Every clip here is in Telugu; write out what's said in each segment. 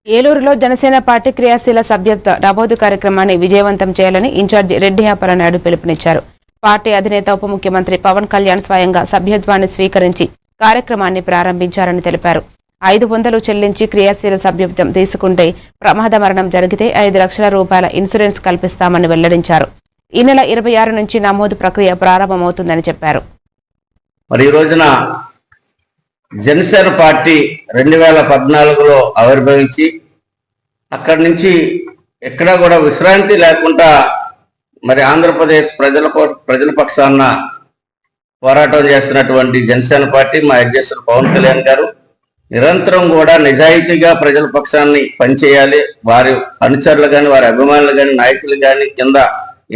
ఏలూరులో జనసేన పార్టీ క్రియాశీల సభ్యత్వ నమోదు కార్యక్రమాన్ని విజయవంతం చేయాలని ఇన్ఛార్జి రెడ్డి అప్పలనాయుడు పిలుపునిచ్చారు. పార్టీ అధినేత ఉప ముఖ్యమంత్రి పవన్ కళ్యాణ్ స్వయంగా సభ్యత్వాన్ని స్వీకరించి కార్యక్రమాన్ని ప్రారంభించారని తెలిపారు. 500 చెల్లించి క్రియాశీల సభ్యత్వం తీసుకుంటే ప్రమాద మరణం జరిగితే 5 లక్షల రూపాయల ఇన్సూరెన్స్ కల్పిస్తామని వెల్లడించారు. ఈ నెల 26 నుంచి నమోదు ప్రక్రియ ప్రారంభమవుతుందని చెప్పారు. మరి ఈ రోజున జనసేన పార్టీ 2014లో ఆవిర్భవించి అక్కడి నుంచి ఎక్కడా కూడా విశ్రాంతి లేకుండా మరి ఆంధ్రప్రదేశ్ ప్రజల పక్షాన పోరాటం చేస్తున్నటువంటి జనసేన పార్టీ మా అధ్యక్షుడు పవన్ కళ్యాణ్ గారు నిరంతరం కూడా నిజాయితీగా ప్రజల పక్షాన్ని పనిచేయాలి. వారి అనుచరులు కానీ, వారి అభిమానులు కానీ, నాయకులు కానీ, కింద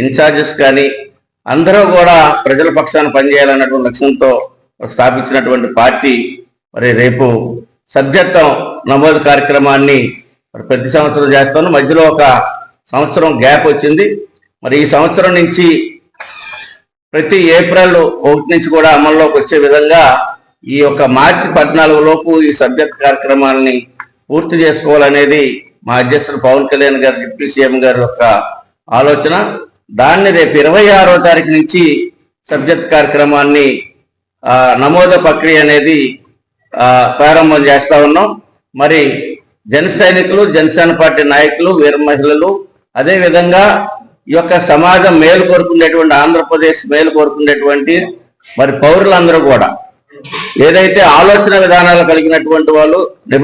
ఇన్ఛార్జెస్ కానీ అందరూ కూడా ప్రజల పక్షాన్ని పనిచేయాలన్నటువంటి లక్ష్యంతో స్థాపించినటువంటి పార్టీ మరి రేపు సభ్యత్వం నమోదు కార్యక్రమాన్ని ప్రతి సంవత్సరం చేస్తాను. మధ్యలో ఒక సంవత్సరం గ్యాప్ వచ్చింది. మరి ఈ సంవత్సరం నుంచి ప్రతి ఏప్రిల్ 1 నుంచి కూడా అమల్లోకి వచ్చే విధంగా ఈ యొక్క మార్చి 14 లోపు ఈ సభ్యత్వ కార్యక్రమాన్ని పూర్తి చేసుకోవాలనేది మా అధ్యక్షుడు పవన్ కళ్యాణ్ గారు, డిప్యూటీ సీఎం గారి యొక్క ఆలోచన. దాన్ని రేపు 26వ తారీఖు నుంచి సభ్యత్వ కార్యక్రమాన్ని నమోదు ప్రక్రియ అనేది ప్రారంభం చేస్తా ఉన్నాం. మరి జన సైనికులు, జనసేన పార్టీ నాయకులు, వీర మహిళలు, అదేవిధంగా ఈ యొక్క సమాజం మేలు కోరుకునేటువంటి, ఆంధ్రప్రదేశ్ మేలు కోరుకునేటువంటి మరి పౌరులందరూ కూడా ఏదైతే ఆలోచన విధానాలు కలిగినటువంటి వాళ్ళు